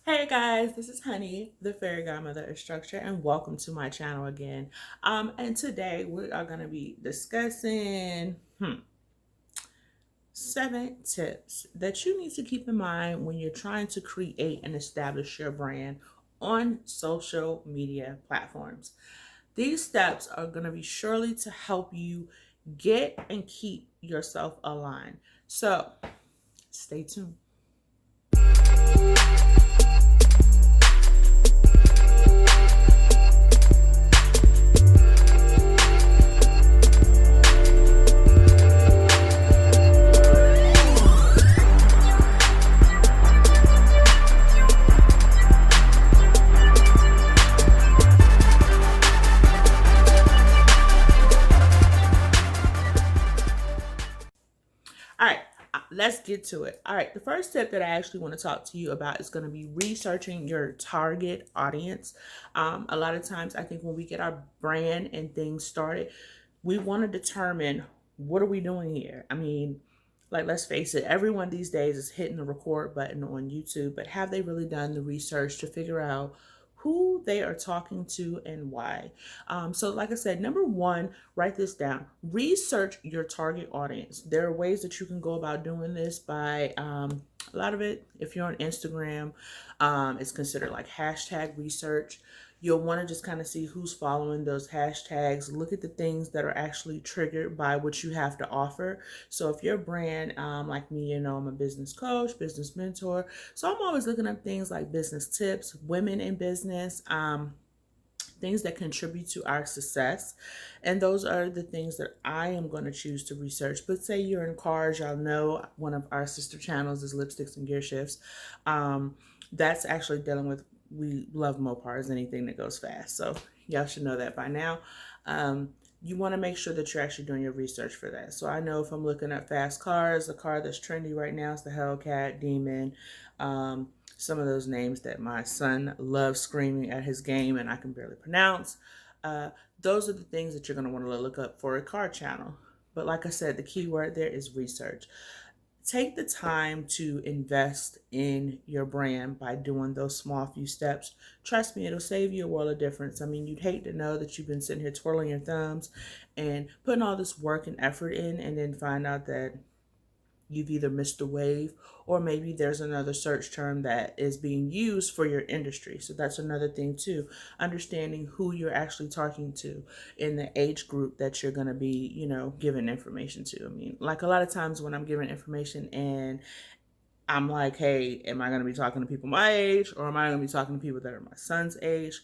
Hey guys, this is Honey, the fairy godmother of structure, and welcome to my channel again. And today we are going to be discussing 7 tips that you need to keep in mind when you're trying to create and establish your brand on social media platforms. These steps are going to be surely to help you get and keep yourself aligned. So stay tuned. All right, let's get to it. All right, the first tip that I actually want to talk to you about is going to be researching your target audience. A lot of times, I think when we get our brand and things started, we want to determine what are we doing here. I mean, like, let's face it, everyone these days is hitting the record button on YouTube, but have they really done the research to figure out who they are talking to and why? So like I said, number one, write this down. Research your target audience. There are ways that you can go about doing this by a lot of it, if you're on Instagram, it's considered like hashtag research. You'll want to just kind of see who's following those hashtags. Look at the things that are actually triggered by what you have to offer. So if your brand, like me, I'm a business coach, business mentor. So I'm always looking up things like business tips, women in business, things that contribute to our success. And those are the things that I am going to choose to research. But say you're in cars, y'all know one of our sister channels is Lipsticks and Gear Shifts. That's actually dealing with, we love Mopars, anything that goes fast. So y'all should know that by now. You want to make sure that you're actually doing your research for that. So I know if I'm looking at fast cars, a car that's trendy right now is the Hellcat, Demon, some of those names that my son loves screaming at his game and I can barely pronounce. Those are the things that you're going to want to look up for a car channel. But like I said, the key word there is research. Take the time to invest in your brand by doing those small few steps. Trust me, it'll save you a world of difference. I mean, you'd hate to know that you've been sitting here twirling your thumbs and putting all this work and effort in and then find out that you've either missed a wave or maybe there's another search term that is being used for your industry. So that's another thing too, understanding who you're actually talking to in the age group that you're going to be, giving information to. I mean, like a lot of times when I'm giving information and I'm like, hey, am I going to be talking to people my age or am I going to be talking to people that are my son's age?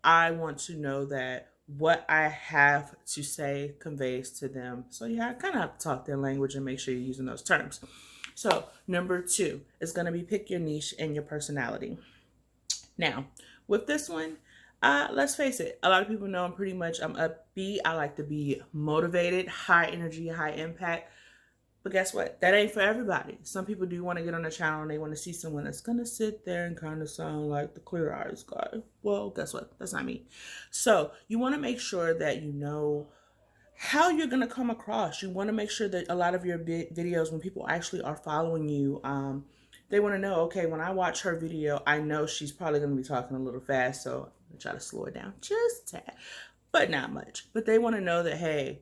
I want to know that what I have to say conveys to them. So yeah, I kind of have to talk their language and make sure you're using those terms. So number 2 is going to be pick your niche and your personality. Now, with this one, let's face it, a lot of people know I'm upbeat. I like to be motivated, high energy, high impact. But guess what? That ain't for everybody. Some people do want to get on the channel and they want to see someone that's going to sit there and kind of sound like the clear eyes guy. Well, guess what? That's not me. So you want to make sure that you know how you're going to come across. You want to make sure that a lot of your videos, when people actually are following you, they want to know, okay, when I watch her video, I know she's probably going to be talking a little fast. So I'm going to try to slow it down just a tad, but not much. But they want to know that, hey,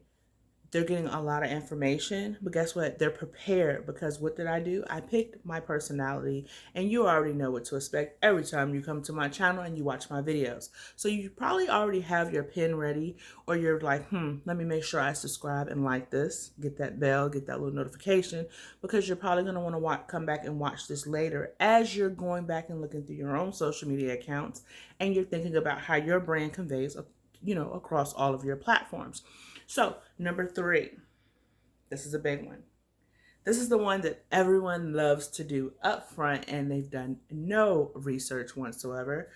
they're getting a lot of information, but guess what? They're prepared because what did I do? I picked my personality, and you already know what to expect every time you come to my channel and you watch my videos. So you probably already have your pen ready, or you're like, let me make sure I subscribe and like this, get that bell, get that little notification, because you're probably going to want to come back and watch this later as you're going back and looking through your own social media accounts, and you're thinking about how your brand conveys, across all of your platforms. So number 3, this is a big one. This is the one that everyone loves to do up front and they've done no research whatsoever,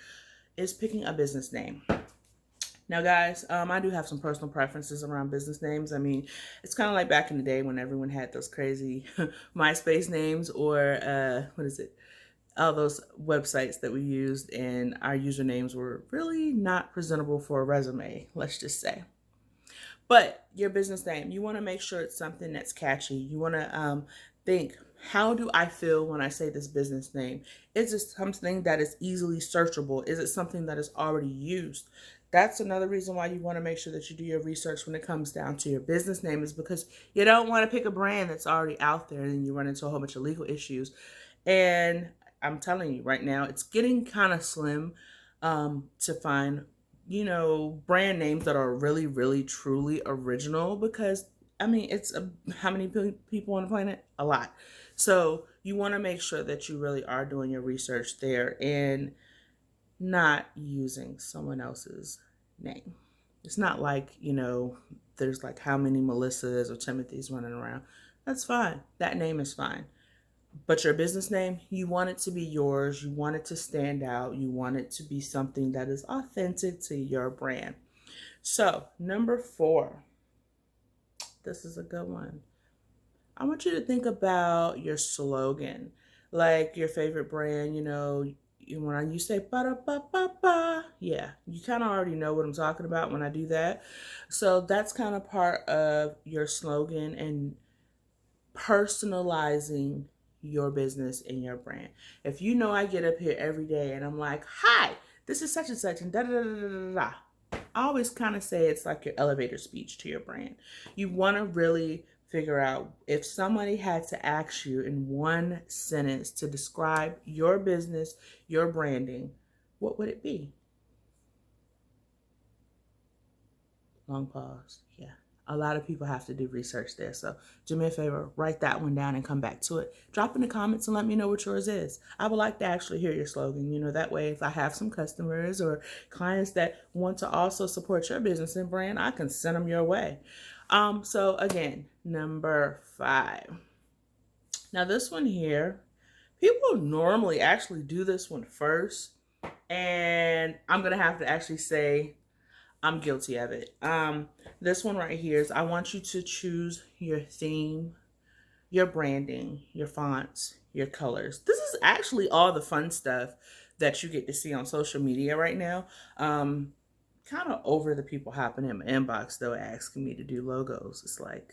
is picking a business name. Now, guys, I do have some personal preferences around business names. I mean, it's kind of like back in the day when everyone had those crazy MySpace names or all those websites that we used, and our usernames were really not presentable for a resume, let's just say. But your business name, you want to make sure it's something that's catchy. You want to think, How do I feel when I say this business name? Is it something that is easily searchable? Is it something that is already used? That's another reason why you want to make sure that you do your research when it comes down to your business name, is because you don't want to pick a brand that's already out there and then you run into a whole bunch of legal issues. And I'm telling you right now, it's getting kind of slim to find, brand names that are really, really, truly original, because I mean, it's how many people on the planet? A lot. So you want to make sure that you really are doing your research there and not using someone else's name. It's not like, there's like how many Melissas or Timothys running around. That's fine. That name is fine. But your business name, you want it to be yours. You want it to stand out. You want it to be something that is authentic to your brand. So, number 4, this is a good one. I want you to think about your slogan, like your favorite brand. When you say ba da ba ba ba, yeah, you kind of already know what I'm talking about when I do that. So that's kind of part of your slogan and personalizing your business and your brand. If I get up here every day and I'm like, "Hi, this is such and such," and da da da da da da. I always kind of say it's like your elevator speech to your brand. You want to really figure out, if somebody had to ask you in one sentence to describe your business, your branding, what would it be? Long pause. Yeah. A lot of people have to do research there. So do me a favor, write that one down and come back to it. Drop in the comments and let me know what yours is. I would like to actually hear your slogan. That way, if I have some customers or clients that want to also support your business and brand, I can send them your way. So again, number 5. Now this one here, people normally actually do this one first. And I'm going to have to actually say I'm guilty of it. This one right here is, I want you to choose your theme, your branding, your fonts, your colors. This is actually all the fun stuff that you get to see on social media right now. Kind of over the people hopping in my inbox though, asking me to do logos. It's like,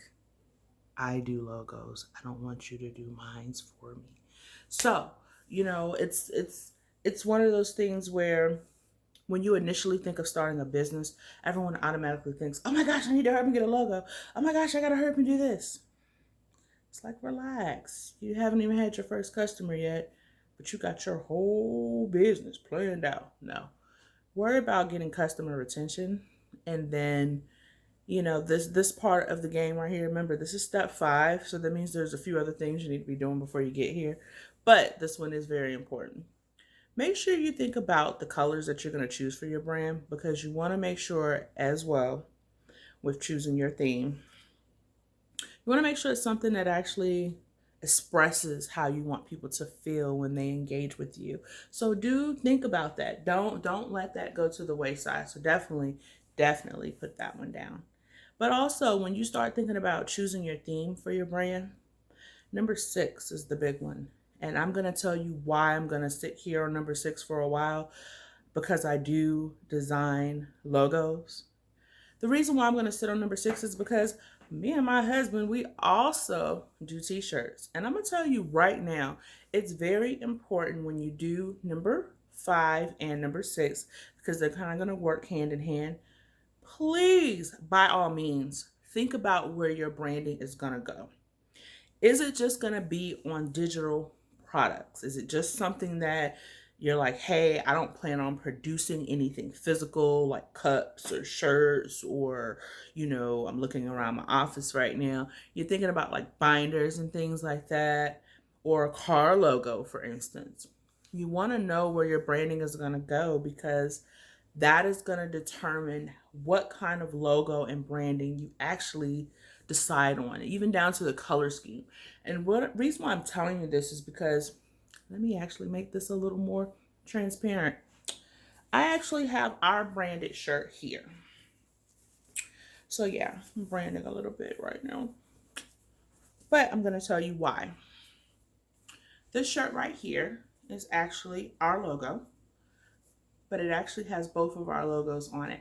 I do logos. I don't want you to do mines for me. So, it's one of those things where when you initially think of starting a business, everyone automatically thinks, "Oh my gosh, I need to hurry up and get a logo. Oh my gosh, I gotta hurry up and do this." It's like, relax. You haven't even had your first customer yet, but you got your whole business planned out. No. Worry about getting customer retention, and then this part of the game right here. Remember, this is step 5, so that means there's a few other things you need to be doing before you get here, but this one is very important. Make sure you think about the colors that you're going to choose for your brand, because you want to make sure as well, with choosing your theme, you want to make sure it's something that actually expresses how you want people to feel when they engage with you. So do think about that. Don't let that go to the wayside. So definitely put that one down. But also, when you start thinking about choosing your theme for your brand, number 6 is the big one. And I'm going to tell you why I'm going to sit here on number 6 for a while, because I do design logos. The reason why I'm going to sit on number 6 is because me and my husband, we also do t-shirts. And I'm going to tell you right now, it's very important when you do number 5 and number 6, because they're kind of going to work hand in hand. Please, by all means, think about where your branding is going to go. Is it just going to be on digital products? Is it just something that you're like, hey, I don't plan on producing anything physical like cups or shirts, or, I'm looking around my office right now. You're thinking about like binders and things like that, or a car logo, for instance. You want to know where your branding is going to go, because that is going to determine what kind of logo and branding you actually decide on, even down to the color scheme. And what reason why I'm telling you this is because, let me actually make this a little more transparent. I actually have our branded shirt here. So yeah, I'm branding a little bit right now, but I'm going to tell you why. This shirt right here is actually our logo, but it actually has both of our logos on it.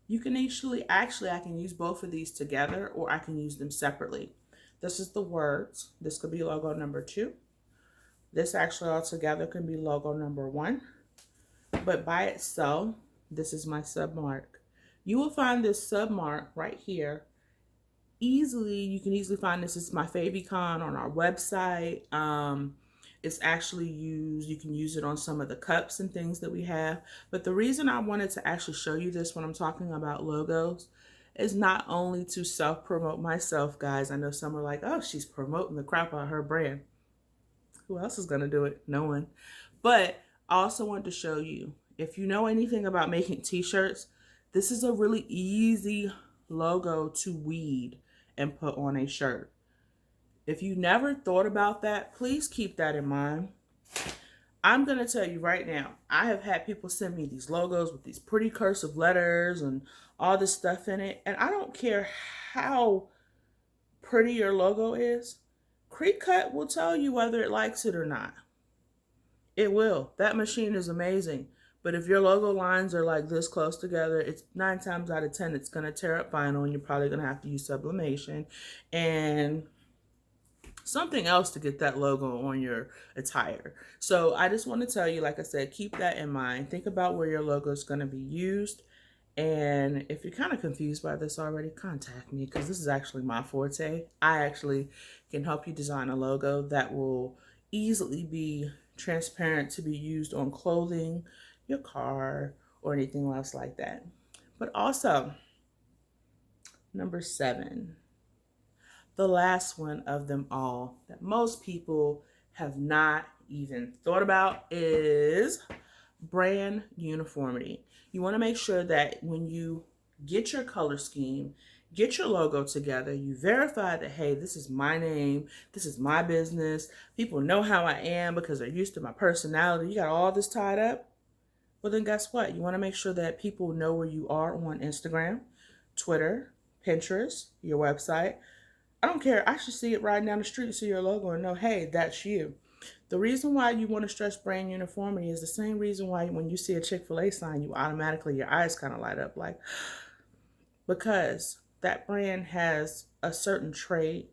You can actually, I can use both of these together, or I can use them separately. This is the words. This could be logo number 2. This actually altogether can be logo number 1. But by itself, this is my submark. You will find this submark right here. You can easily find this. It's my favicon on our website. It's actually used, you can use it on some of the cups and things that we have. But the reason I wanted to actually show you this when I'm talking about logos is not only to self-promote myself, guys. I know some are like, oh, she's promoting the crap out of her brand. Who else is going to do it? No one. But I also wanted to show you, if you know anything about making t-shirts, this is a really easy logo to weed and put on a shirt. If you never thought about that, please keep that in mind. I'm going to tell you right now, I have had people send me these logos with these pretty cursive letters and all this stuff in it. And I don't care how pretty your logo is. Cricut will tell you whether it likes it or not. It will. That machine is amazing. But if your logo lines are like this close together, it's 9 times out of 10, it's going to tear up vinyl, and you're probably going to have to use sublimation and something else to get that logo on your attire. So I just want to tell you, like I said, keep that in mind. Think about where your logo is going to be used. And if you're kind of confused by this already, contact me, because this is actually my forte. I actually can help you design a logo that will easily be transparent to be used on clothing, your car, or anything else like that. But also, number 7. The last one of them all that most people have not even thought about is brand uniformity. You want to make sure that when you get your color scheme, get your logo together, you verify that, hey, this is my name, this is my business, people know how I am because they're used to my personality. You got all this tied up. Well, then guess what? You want to make sure that people know where you are on Instagram, Twitter, Pinterest, your website. I don't care. I should see it riding down the street, see your logo, and know, hey, that's you. The reason why you want to stress brand uniformity is the same reason why when you see a Chick-fil-A sign, you automatically, your eyes kind of light up, like, because that brand has a certain trait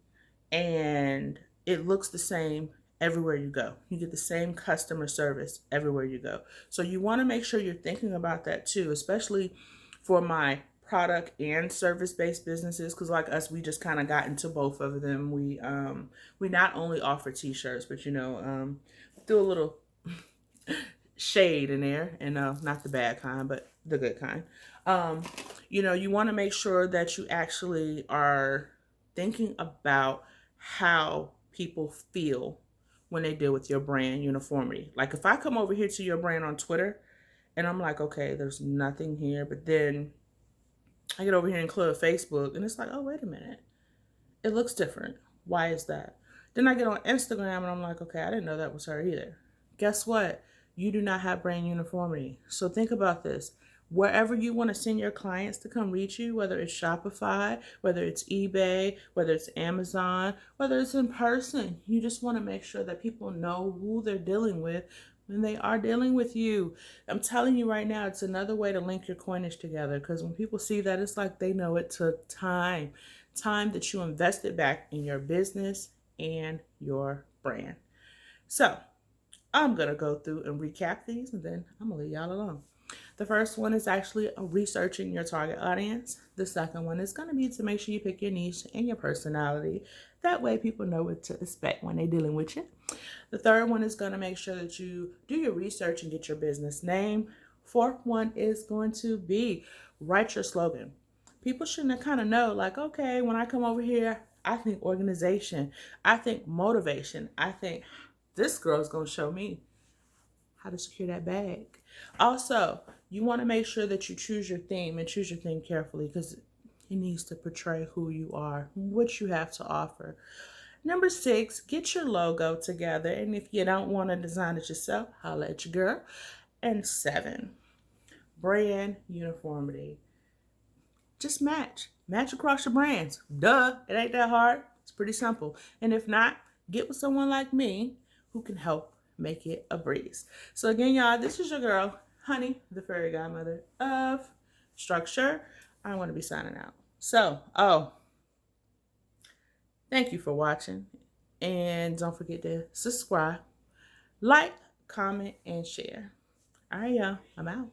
and it looks the same everywhere you go. You get the same customer service everywhere you go. So you want to make sure you're thinking about that too, especially for my product and service-based businesses, because like us, we just kind of got into both of them. We not only offer t-shirts, but do a little shade in there, and not the bad kind, but the good kind. You want to make sure that you actually are thinking about how people feel when they deal with your brand uniformity. Like if I come over here to your brand on Twitter and I'm like, okay, there's nothing here, but then I get over here and clear Facebook and it's like, oh, wait a minute. It looks different. Why is that? Then I get on Instagram and I'm like, okay, I didn't know that was her either. Guess what? You do not have brand uniformity. So think about this. Wherever you want to send your clients to come reach you, whether it's Shopify, whether it's eBay, whether it's Amazon, whether it's in person, you just want to make sure that people know who they're dealing with when they are dealing with you. I'm telling you right now, it's another way to link your coinage together, because when people see that, it's like they know it took time that you invested back in your business and your brand. So I'm going to go through and recap these, and then I'm going to leave y'all alone. The first one is actually researching your target audience. The second one is going to be to make sure you pick your niche and your personality. That way people know what to expect when they're dealing with you. The third one is going to make sure that you do your research and get your business name. Fourth one is going to be write your slogan. People shouldn't kind of know, like, okay, when I come over here, I think organization, I think motivation, I think this girl's going to show me how to secure that bag. Also, you want to make sure that you choose your theme, and choose your theme carefully, because it needs to portray who you are, what you have to offer. Number 6, get your logo together. And if you don't want to design it yourself, holla at your girl. And 7, brand uniformity. Just match across your brands. Duh, it ain't that hard. It's pretty simple. And if not, get with someone like me who can help make it a breeze. So again, y'all, this is your girl, Honey, the fairy godmother of structure. I want to be signing out. So, Thank you for watching. And don't forget to subscribe, like, comment, and share. All right, y'all. I'm out.